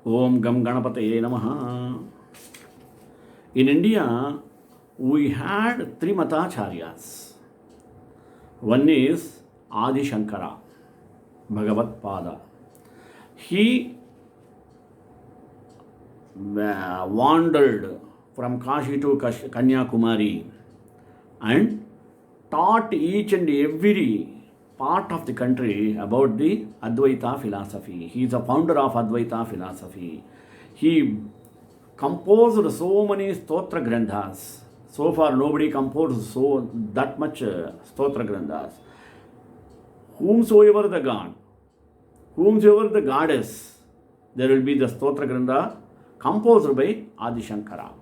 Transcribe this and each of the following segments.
Om Gam Ganapataye Namaha. In India, we had three Matacharyas. One is Adi Shankara, Bhagavat Pada. He wandered from Kashi to Kanyakumari and taught each and every part of the country about the Advaita philosophy. He is a founder of Advaita philosophy. He composed so many stotra granthas. So far, nobody composed that much stotra granthas. Whomsoever the god, whomsoever the goddess, there will be the stotra grantha composed by Adi Shankara.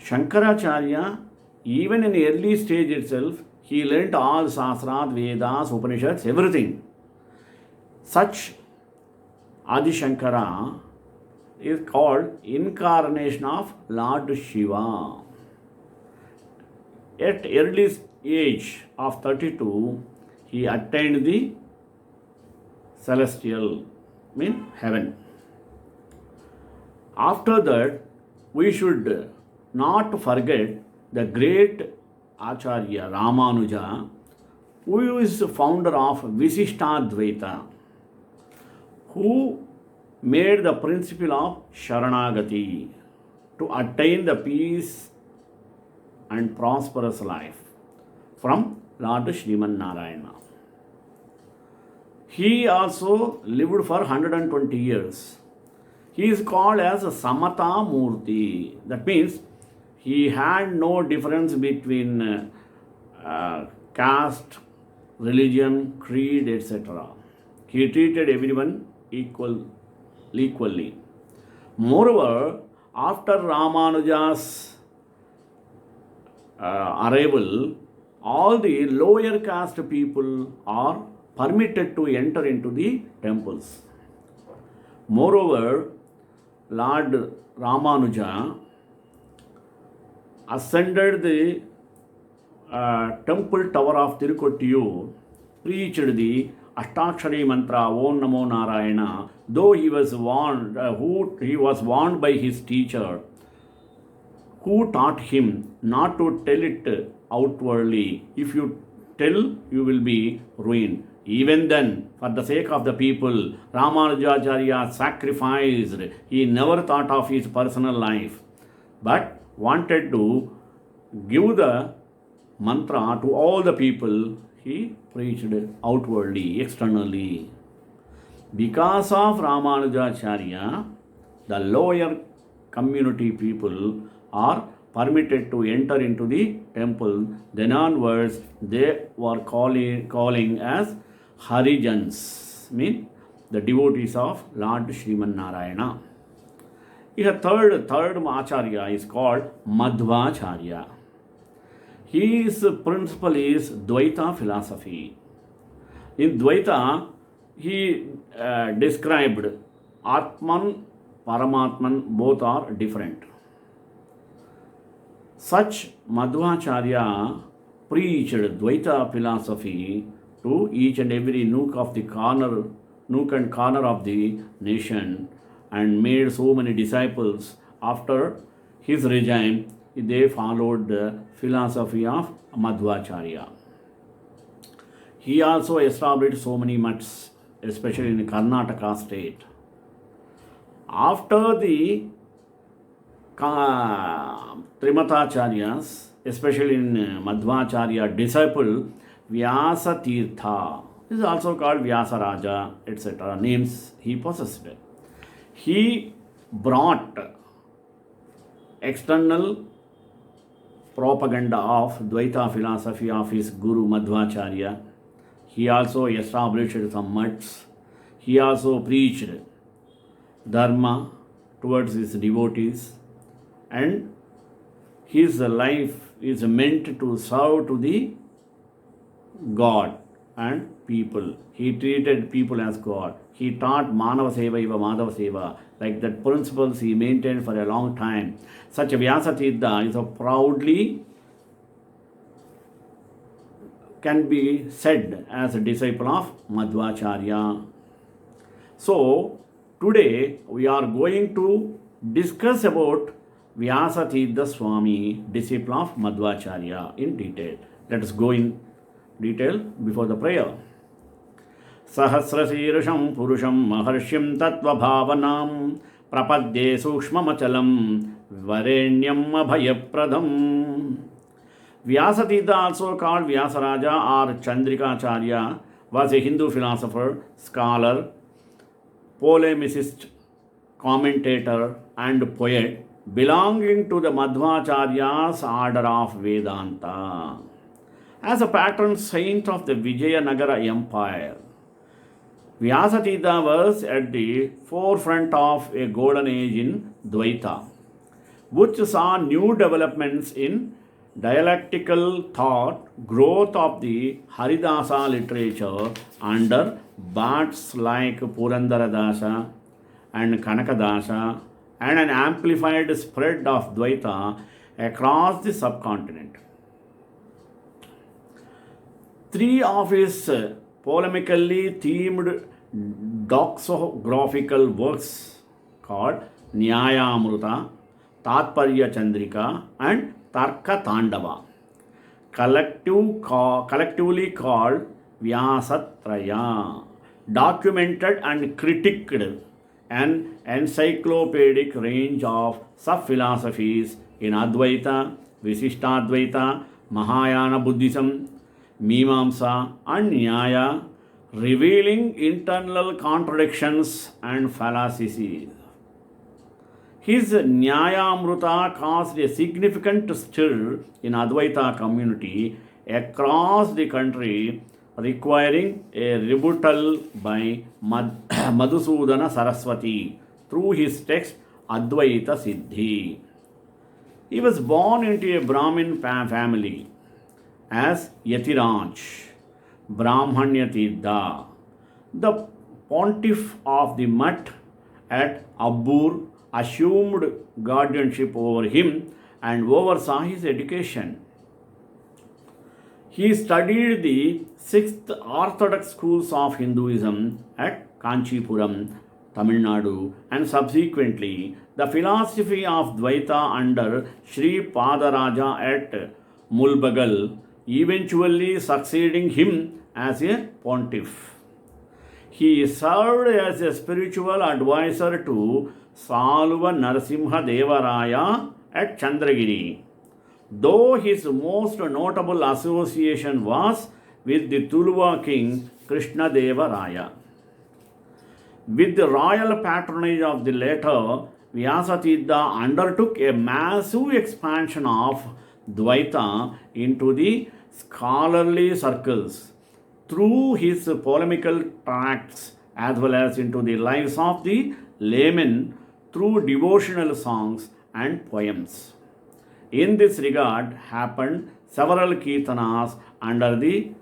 Shankaracharya, even in the early stage itself, he learnt all Sastras, Vedas, Upanishads, everything. Such Adi Shankara is called incarnation of Lord Shiva. At early age of 32, he attained the celestial, heaven. After that, we should not forget the great Acharya Ramanuja, who is founder of Visishtadvaita, who made the principle of Sharanagati to attain the peace and prosperous life from Lord Sriman Narayana. He also lived for 120 years. He is called as Samata Murti. That means he had no difference between caste, religion, creed, etc. He treated everyone equally. Moreover, after Ramanuja's arrival, all the lower caste people are permitted to enter into the temples. Moreover, Lord Ramanuja ascended the temple tower of Tirukottiyu, preached the Ashtakshari mantra Om Namo Narayana, though he was warned by his teacher, who taught him not to tell it outwardly. If you tell, you will be ruined. Even then, for the sake of the people, Ramanujacharya sacrificed. He never thought of his personal life, but wanted to give the mantra to all the people. He preached outwardly, externally. Because of Ramanujacharya, the lower community people are permitted to enter into the temple. Then onwards, they were calling as Harijans, the devotees of Lord Sriman Narayana. Here, third Acharya is called Madhvacharya. His principle is Dvaita philosophy. In Dvaita, he described Atman, Paramatman, both are different. Such Madhvacharya preached Dvaita philosophy to each and every nook and corner of the nation, and made so many disciples. After his regime, they followed the philosophy of Madhvacharya. He also established so many mutts, especially in Karnataka state. After the Trimatacharyas, especially in Madhvacharya disciple, Vyasa Teertha is also called Vyasa Raja, etc. names he possessed. He brought external propaganda of Dvaita philosophy of his Guru Madhvacharya. He also established some mutts. He also preached Dharma towards his devotees, and his life is meant to serve to the God and people. He treated people as God. He taught Manava Seva Iva Madhava Seva. Like that principles he maintained for a long time. Such a Vyasa Teertha is a proudly can be said as a disciple of Madhvacharya. So, Today we are going to discuss about Vyasa Swamy, disciple of Madhvacharya, in detail. Let us go in detail before the prayer. सहस्रशीर्षं पुरुषं महर्षिं तत्त्वभावनां प्रपद्ये सूक्ष्ममचलं वरेण्यम् अभयप्रदम्. Vyasadita, also called Vyasaraja or Chandrikacharya, was a Hindu philosopher, scholar, polemicist, commentator and poet belonging to the Madhvacharya's order of Vedanta. As a patron saint of the Vijayanagara Empire, Vyasatita was at the forefront of a golden age in Dvaita, which saw new developments in dialectical thought, growth of the Haridasa literature under bats like Purandaradasa and Kanakadasa, and an amplified spread of Dvaita across the subcontinent. Three of his polemically themed doxographical works called Nyayamruta, Tatparya Chandrika and Tarka Tandava, collectively called Vyasatraya, documented and critiqued an encyclopedic range of sub-philosophies in Advaita, Visishtadvaita, Mahayana Buddhism, Mimamsa and Nyaya, revealing internal contradictions and fallacies. His Nyayamruta caused a significant stir in Advaita community across the country, requiring a rebuttal by Madhusudana Saraswati through his text Advaita Siddhi. He was born into a Brahmin family as Yatiraj, Brahmanya Teertha, the pontiff of the Mutt at Abbur, assumed guardianship over him and oversaw his education. He studied the 6th Orthodox schools of Hinduism at Kanchipuram, Tamil Nadu, and subsequently the philosophy of Dvaita under Sri Padaraja at Mulbagal, eventually succeeding him as a pontiff. He served as a spiritual advisor to Salva Narasimha Devaraya at Chandragiri, though his most notable association was with the Tuluva king Krishna Devaraya. With the royal patronage of the latter, Vyasatita undertook a massive expansion of Dvaita into the scholarly circles through his polemical tracts as well as into the lives of the laymen through devotional songs and poems. In this regard happened several kirtanas under the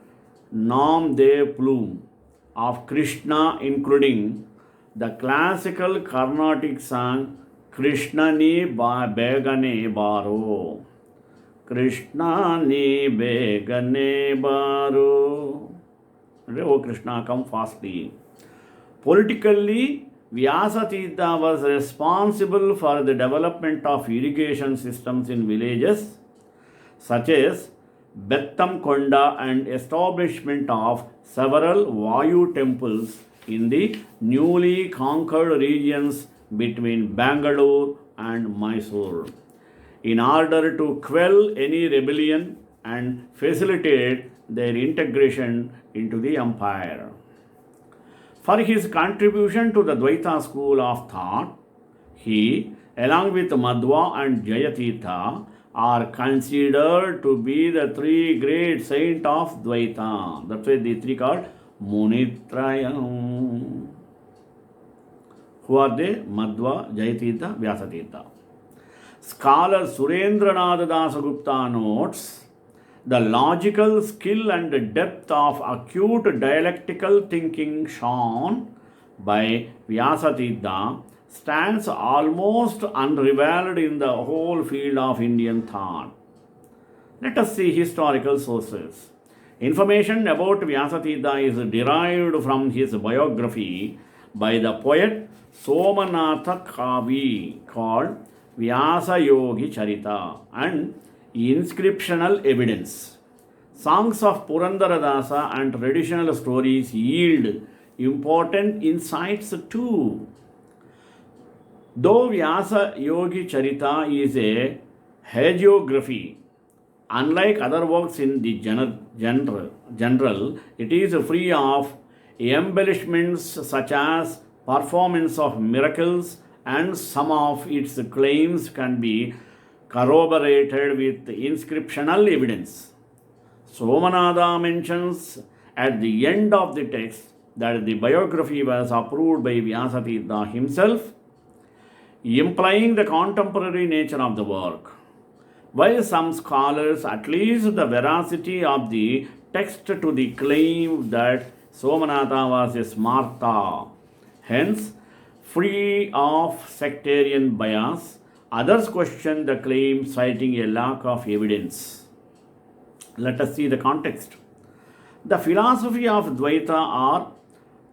nom de plume of Krishna, including the classical Carnatic song Krishna ni begane baro. Krishna ni begane baro. Oh Krishna, come fastly. Politically, Vyasatita was responsible for the development of irrigation systems in villages such as Bettamkonda and establishment of several Vayu temples in the newly conquered regions between Bangalore and Mysore, in order to quell any rebellion and facilitate their integration into the empire. For his contribution to the Dvaita school of thought, he, along with Madhva and Jayatirtha, are considered to be the three great saints of Dvaita. That's why the three called Munitrayam. Who are they? Madhva, Jayatirtha, Vyasatirtha. Scholar Surendranath Dasagupta notes, the logical skill and depth of acute dialectical thinking shown by Vyasatita stands almost unrivaled in the whole field of Indian thought. Let us see historical sources. Information about Vyasatita is derived from his biography by the poet Somanatha Kavi called Vyasa Yogi Charita and inscriptional evidence. Songs of Purandaradasa and traditional stories yield important insights too. Though Vyasa Yogi Charita is a hagiography, unlike other works in the general, it is free of embellishments such as performance of miracles, and some of its claims can be corroborated with inscriptional evidence. Somanatha mentions at the end of the text that the biography was approved by Vyasa himself, implying the contemporary nature of the work. While some scholars at least the veracity of the text to the claim that Somanatha was a smarta, hence free of sectarian bias, others question the claim citing a lack of evidence. Let us see the context. The philosophy of Dvaita or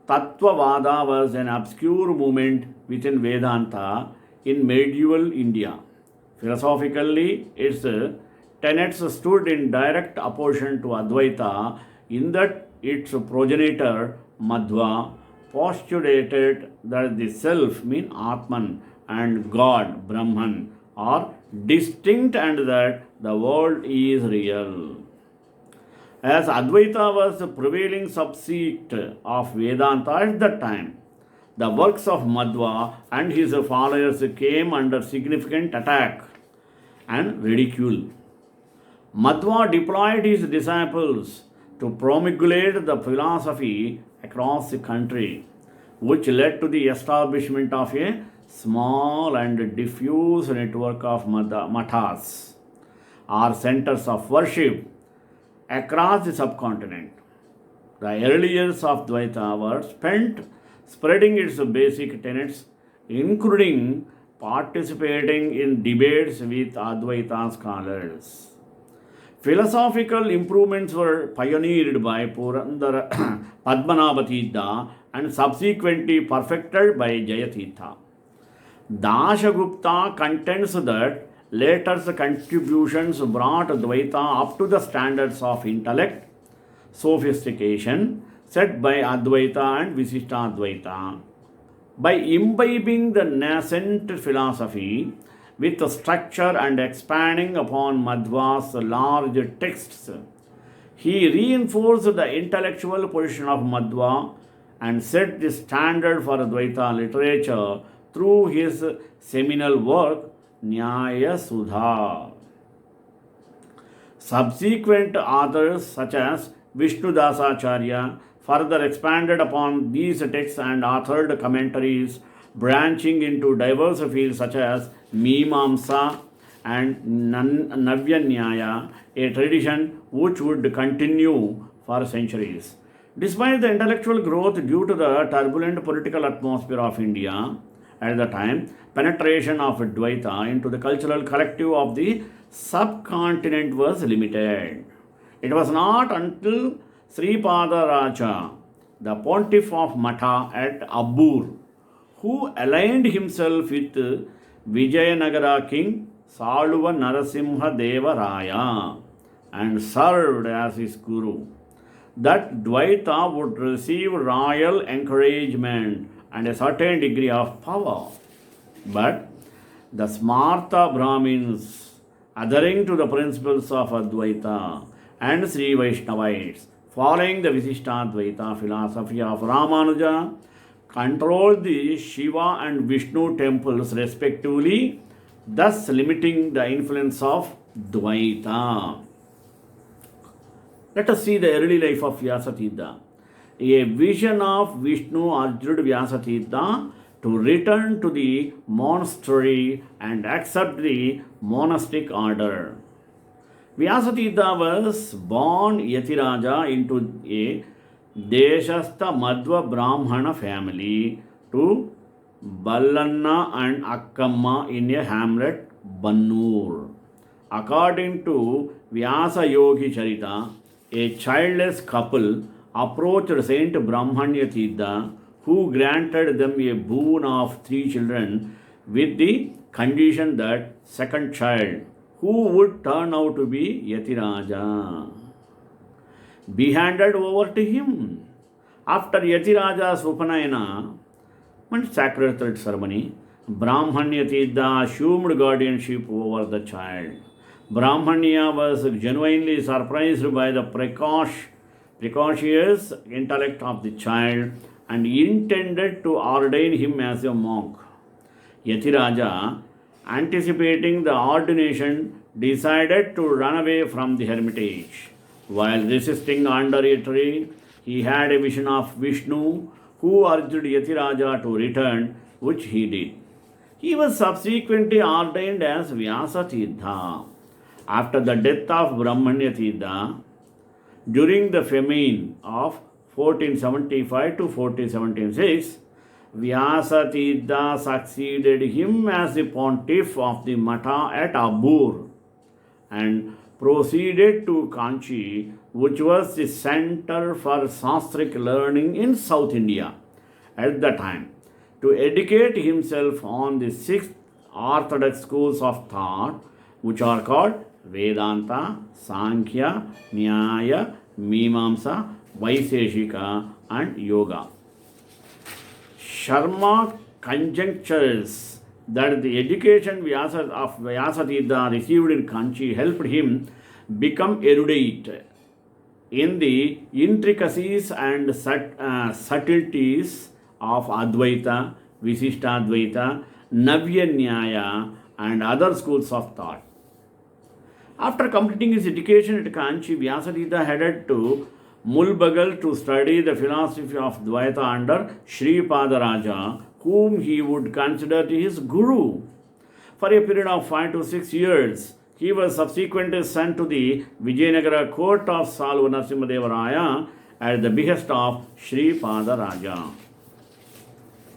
Tattvavada was an obscure movement within Vedanta in medieval India. Philosophically, its tenets stood in direct opposition to Advaita in that its progenitor Madhva postulated that the self, mean Atman, and God, Brahman, are distinct and that the world is real. As Advaita was the prevailing subsect of Vedanta at that time, the works of Madhva and his followers came under significant attack and ridicule. Madhva deployed his disciples to promulgate the philosophy across the country, which led to the establishment of a small and diffuse network of mathas, or centers of worship, across the subcontinent. The early years of Dvaita were spent spreading its basic tenets, including participating in debates with Advaita scholars. Philosophical improvements were pioneered by Purandara Padmanabha and subsequently perfected by Jayatirtha. Dasagupta contends that later's contributions brought Dvaita up to the standards of intellect, sophistication set by Advaita and Visishtadvaita. By imbibing the nascent philosophy with structure and expanding upon Madhva's large texts, he reinforced the intellectual position of Madhva and set the standard for Advaita literature through his seminal work Nyaya Sudha. Subsequent authors such as Vishnudasacharya further expanded upon these texts and authored commentaries branching into diverse fields such as Mimamsa and Navyanyaya, a tradition which would continue for centuries. Despite the intellectual growth due to the turbulent political atmosphere of India at the time, penetration of Dvaita into the cultural collective of the subcontinent was limited. It was not until Sripada Raja, the pontiff of Matha at Abbur, who aligned himself with Vijayanagara king Saluva Narasimha Deva Raya and served as his guru, that Dvaita would receive royal encouragement and a certain degree of power. But the Smarta Brahmins, adhering to the principles of Advaita, and Sri Vaishnavites, following the Visishtadvaita philosophy of Ramanuja, controlled the Shiva and Vishnu temples respectively, thus limiting the influence of Dvaita. Let us see the early life of Vyasatidha. A vision of Vishnu urged Vyasatidha to return to the monastery and accept the monastic order. Vyasatidha was born Yatiraja into a Deshastha Madhva Brahmana family to Ballanna and Akkamma in a hamlet Bannur. According to Vyasa Yogi Charita, a childless couple approached Saint Brahmanya Tirtha, who granted them a boon of 3 children with the condition that second child, who would turn out to be Yatiraja, be handed over to him. After Yatiraja's Upanayana, and sacred ceremony, Brahmanya Teertha assumed guardianship over the child. Brahmanya was genuinely surprised by the precocious intellect of the child and intended to ordain him as a monk. Yatiraja, anticipating the ordination, decided to run away from the hermitage. While resisting under a tree, he had a vision of Vishnu, who urged Yatiraja to return, which he did. He was subsequently ordained as Vyasa Teertha. After the death of Brahmanya Teertha, during the famine of 1475 to 1476, Vyasa Teertha succeeded him as the pontiff of the Matha at Abur and proceeded to Kanchi, which was the center for Sastric learning in South India at the time, to educate himself on the 6 orthodox schools of thought, which are called Vedanta, Sankhya, Nyaya, Mimamsa, Vaiseshika, and Yoga. Sharma conjectures that the education of Vyasa Teertha received in Kanchi helped him become erudite in the intricacies and subtleties of Advaita, Visishtadvaita, Navya Nyaya, and other schools of thought. After completing his education at Kanchi, Vyasa Teertha headed to Mulbagal to study the philosophy of Dvaita under Sri Padaraja, whom he would consider his guru. For a period of 5 to 6 years, he was subsequently sent to the Vijayanagara court of Salva Narasimhadevaraya at the behest of Sri Padaraja.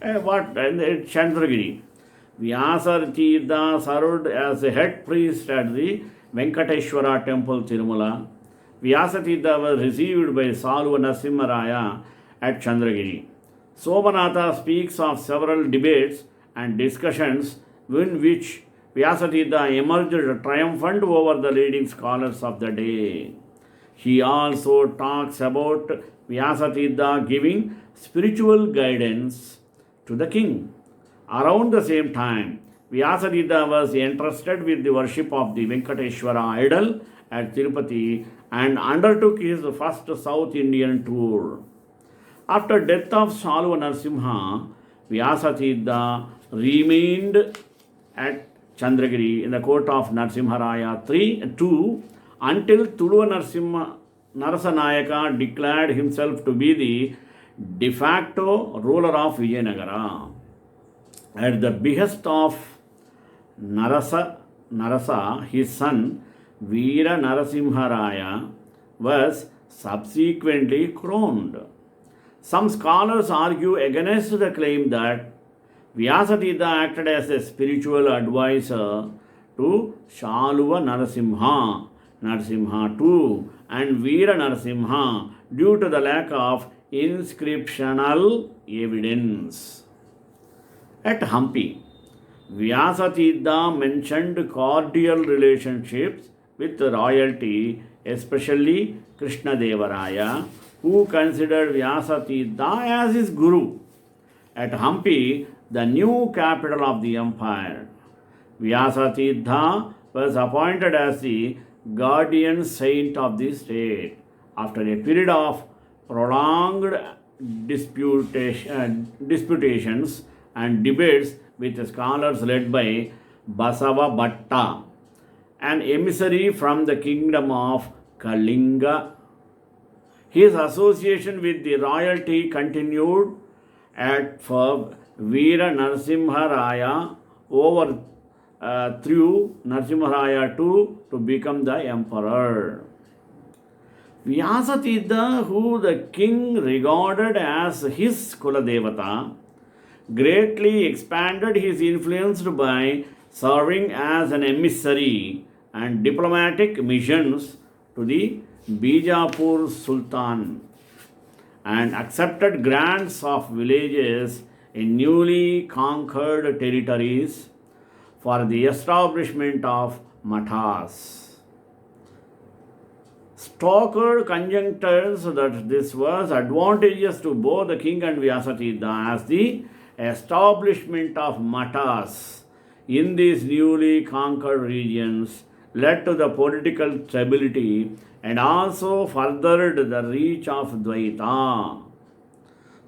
Chandragiri. Vyasa Teertha served as a head priest at the Venkateshwara temple, Tirumala. Vyasa Teertha was received by Salva Narasimharaya at Chandragiri. Somanatha speaks of several debates and discussions in which Vyasa Teertha emerged triumphant over the leading scholars of the day. He also talks about Vyasa Teertha giving spiritual guidance to the king. Around the same time, Vyasa Teertha was entrusted with the worship of the Venkateshwara idol at Tirupati and undertook his first South Indian tour. After death of Salva Narasimha, Vyasa Teertha remained at Chandragiri in the court of Narasimharaya 2 until Tuluva Narasanayaka declared himself to be the de facto ruler of Vijayanagara. At the behest of Narasa, his son Veera Narasimharaya was subsequently crowned. Some scholars argue against the claim that Vyasa Teertha acted as a spiritual advisor to Salva Narasimha II and Veera Narasimha due to the lack of inscriptional evidence. At Hampi, Vyasa Teertha mentioned cordial relationships with royalty, especially Krishnadevaraya, who considered Vyasa Teertha as his guru. At Hampi, the new capital of the empire, Vyasa Teertha was appointed as the guardian saint of the state. After a period of prolonged disputations and debates with scholars led by Basava Bhatta, an emissary from the kingdom of Kalinga, his association with the royalty continued for Veera Narasimharaya through Narasimharaya II to become the emperor. Vyasa Teertha, who the king regarded as his Kuladevata, greatly expanded his influence by serving as an emissary and diplomatic missions to the Bijapur Sultan and accepted grants of villages in newly conquered territories for the establishment of mathas. Stoker conjectures that this was advantageous to both the king and Vyasatidha, as the establishment of mathas in these newly conquered regions led to the political stability and also furthered the reach of Dvaita.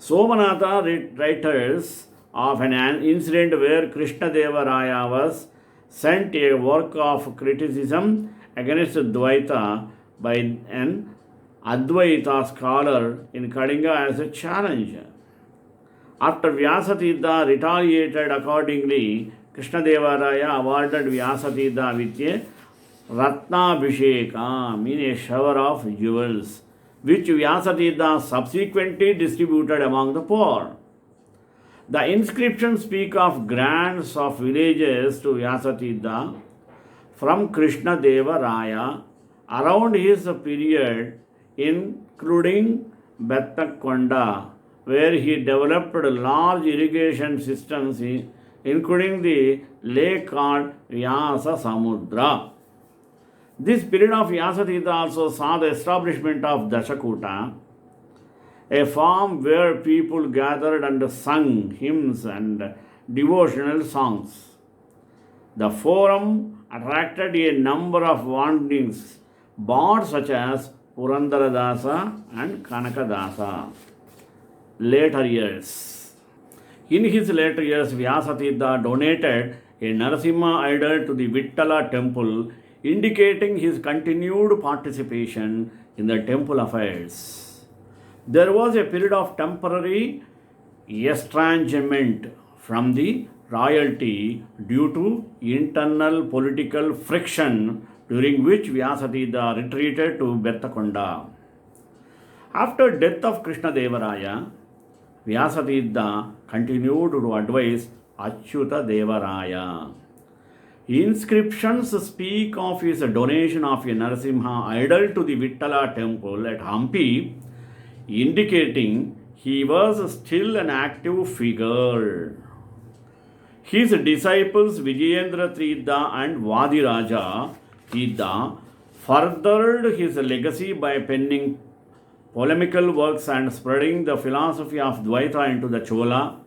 Somanatha writers of an incident where Krishna Deva Raya was sent a work of criticism against Dvaita by an Advaita scholar in Kalinga as a challenge. After Vyasatidha retaliated accordingly, Krishna Deva Raya awarded Vyasatidha with a Ratnabhisheka, meaning a shower of jewels, which Vyasatidha subsequently distributed among the poor. The inscriptions speak of grants of villages to Vyasatidha from Krishna Deva Raya around his period, including Bettakonda, where he developed large irrigation systems, including the lake called Vyasa Samudra. This period of Vyasatidha also saw the establishment of Dashakuta, a farm where people gathered and sung hymns and devotional songs. The forum attracted a number of wanderings bards such as Purandaradasa and Kanakadasa. Later years. In his later years, Vyasatidha donated a Narasimha idol to the Vittala temple, indicating his continued participation in the temple affairs. There was a period of temporary estrangement from the royalty due to internal political friction, during which Vyasatidha retreated to Bettakonda. After death of Krishna Deva Raya, Vyasatidha continued to advise Achyuta Deva Raya. Inscriptions speak of his donation of a Narasimha idol to the Vittala temple at Hampi, indicating he was still an active figure. His disciples Vijayendra Teertha and Vadiraja Teertha furthered his legacy by penning polemical works and spreading the philosophy of Dvaita into the Chola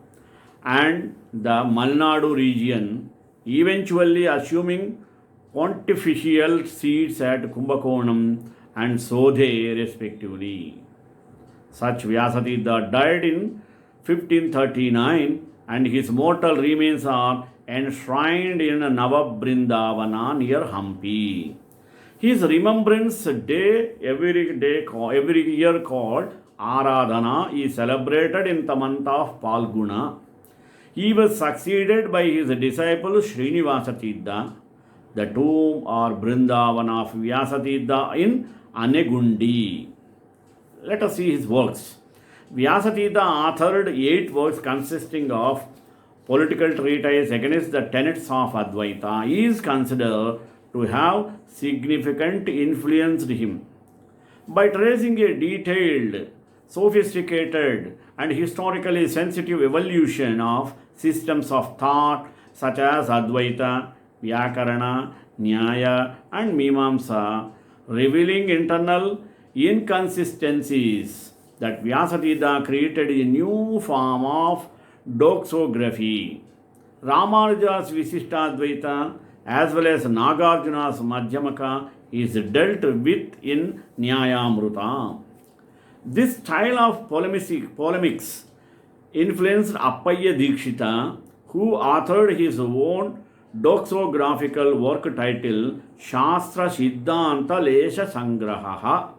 and the Malnadu region, eventually assuming pontifical seats at Kumbakonam and Sodhe respectively. Such Vyasatidha died in 1539 and his mortal remains are enshrined in Navabrindavana near Hampi. His remembrance day every year called Aradhana is celebrated in the month of Palguna. He was succeeded by his disciple Srinivasatidha. The tomb or Brindavana of Vyasatidha in Anegundi. Let us see his works. Vyasatidha authored 8 works consisting of political treatise against the tenets of Advaita. He is considered to have significant influenced him. By tracing a detailed, sophisticated, and historically sensitive evolution of systems of thought such as Advaita, Vyakarana, Nyaya, and Mimamsa, revealing internal inconsistencies, that Vyasatidha created a new form of doxography. Ramanuja's Visishtadvaita as well as Nagarjuna's Madhyamaka is dealt with in Nyayamruta. This style of polemics influenced Appaya Dikshita, who authored his own doxographical work titled Shastra Siddhanta Lesha Sangraha.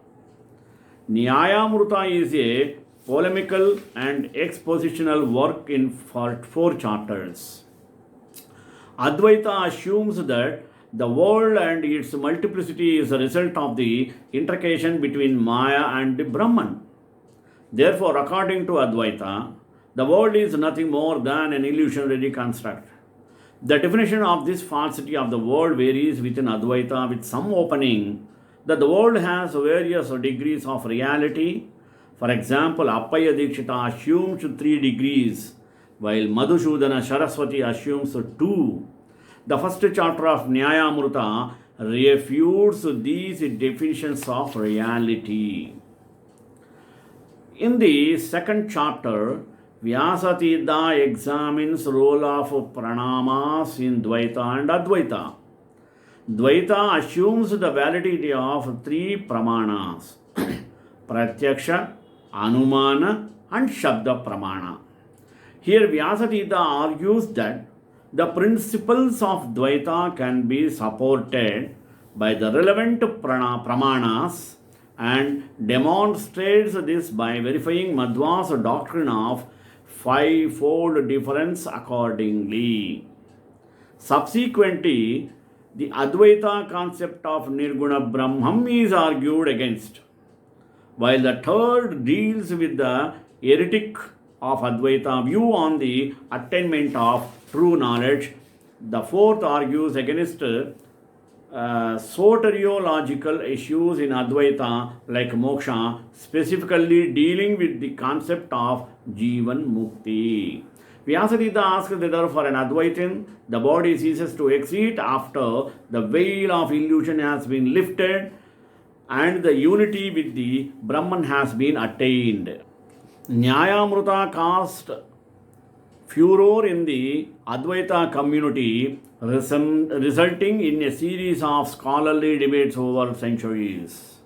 Nyayamruta is a polemical and expositional work in 4 chapters. Advaita assumes that the world and its multiplicity is a result of the intercation between Maya and the Brahman. Therefore, according to Advaita, the world is nothing more than an illusionary construct. The definition of this falsity of the world varies within Advaita, with some opening that the world has various degrees of reality. For example, Appaya Dikshita assumes 3 degrees, while Madhusudana Saraswati assumes 2. The first chapter of Nyayamrita refutes these definitions of reality. In the second chapter, Vyasa examines role of pranamas in Dvaita and Advaita. Dvaita assumes the validity of 3 pramanas Pratyaksha, Anumana and Shabda Pramana. Here Vyasa argues that the principles of Dvaita can be supported by the relevant pramanas and demonstrates this by verifying Madhva's doctrine of 5-fold difference accordingly. Subsequently, the Advaita concept of Nirguna Brahman is argued against, while the third deals with the heretic of Advaita view on the attainment of true knowledge. The fourth argues against soteriological issues in Advaita like moksha, specifically dealing with the concept of Jivan Mukti. Vyasa asks whether for an Advaitin the body ceases to exist after the veil of illusion has been lifted and the unity with the Brahman has been attained. Nyayamrita caused furor in the Advaita community, resulting in a series of scholarly debates over centuries.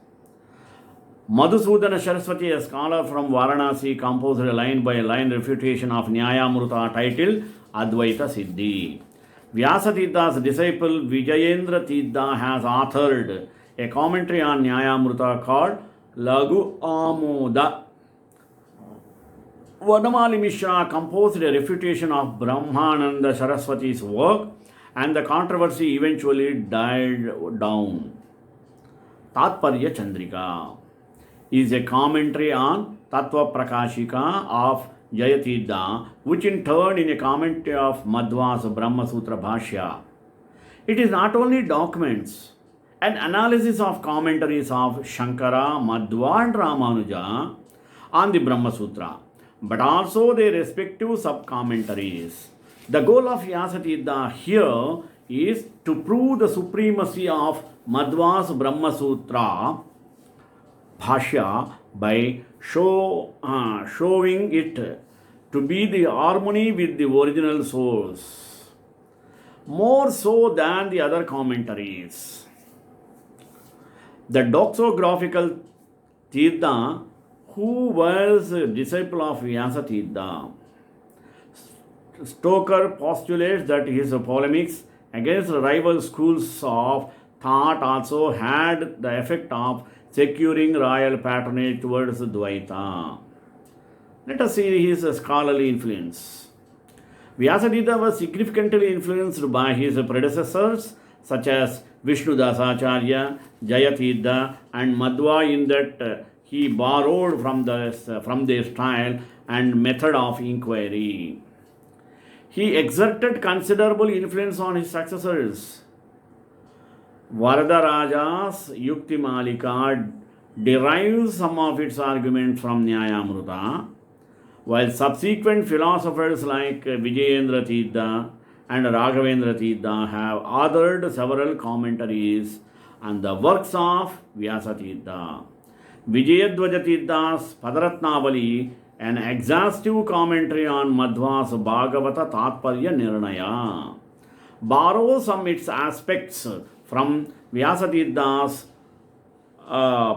Madhusudana Saraswati, a scholar from Varanasi, composed a line-by-line refutation of Nyayamrita titled Advaita Siddhi. Vyasa disciple Vijayendra Teertha has authored a commentary on Nyayamrita called Lagu Amoda. Vadamali Mishra composed a refutation of Brahmananda Saraswati's work, and the controversy eventually died down. Tatparya Chandrika is a commentary on Tattva Prakashika of Jayatirtha, which in turn is a commentary of Madhva's Brahma Sutra Bhashya. It is not only documents, an analysis of commentaries of Shankara, Madhva and Ramanuja on the Brahma Sutra, but also their respective sub-commentaries. The goal of Vyasa here is to prove the supremacy of Madhva's Brahma Sutra Bhashya by showing it to be the harmony with the original source, more so than the other commentaries. The doxographical Teertha, who was a disciple of Vyasa Teertha, Stoker postulates that his polemics against rival schools of thought also had the effect of securing royal patronage towards Dvaita. Let us see his scholarly influence. Vyasadeva was significantly influenced by his predecessors such as Vishnu Dasacharya, Jayatirtha and Madhva in that he borrowed from their style and method of inquiry. He exerted considerable influence on his successors. Varadaraja's Yukti Malika derives some of its arguments from Nyayamrita, while subsequent philosophers like Vijayendra Teertha and Raghavendra Teertha have authored several commentaries on the works of Vyasa Teertha. Vijayadvaja Teertha's Padaratnavali, an exhaustive commentary on Madhva's Bhagavata Tatparya Nirnaya, borrows some its aspects from Vyasa Teertha's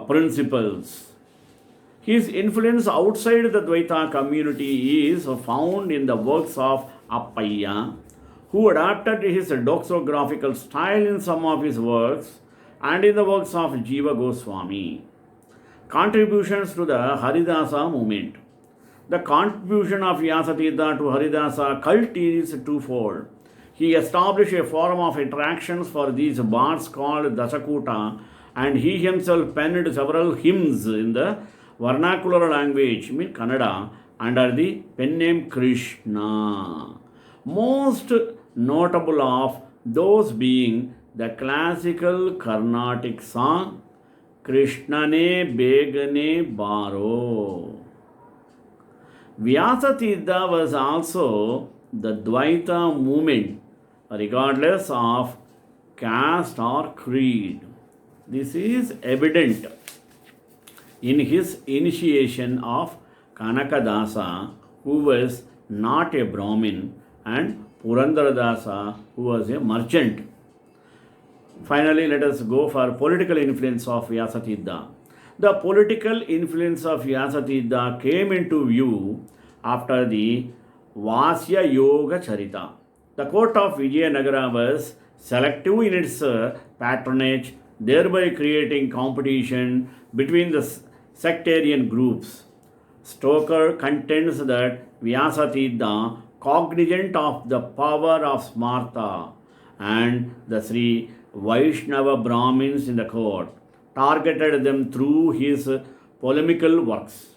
principles. His influence outside the Dvaita community is found in the works of Appaya, who adapted his doxographical style in some of his works, and in the works of Jiva Goswami. Contributions to the Haridasa movement. The contribution of Vyasa Teertha to Haridasa cult is twofold. He established a forum of interactions for these bards called Dasakuta, and he himself penned several hymns in the vernacular language, Kannada, under the pen name Krishna. Most notable of those being the classical Carnatic song Krishnane Begane Baro. Vyasa was also the Dvaita movement, regardless of caste or creed. This is evident in his initiation of Kanakadasa, who was not a Brahmin, and Purandaradasa, who was a merchant. Finally, let us go for political influence of Vyasatidda. The political influence of Vyasatidda came into view after the Vasya Yoga Charita. The court of Vijayanagara was selective in its patronage, thereby creating competition between the sectarian groups. Stoker contends that Vyasatidda, cognizant of the power of Smartha and the Sri Vaishnava Brahmins in the court, targeted them through his polemical works.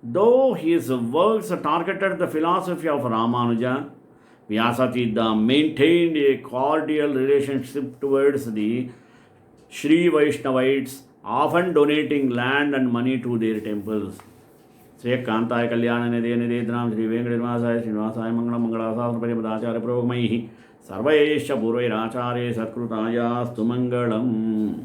Though his works targeted the philosophy of Ramanuja, Vyasatidda maintained a cordial relationship towards the Sri Vaishnavites, often donating land and money to their temples. Sri Kantai Kalyana Nidhe Nidhetram Sri Venkateswaraya Srinivasaya Mangala Mangalasasana Pariyapadacarya Purvamaihi Sarvaesha Purvairacharya Satkritaya Stu Mangalam.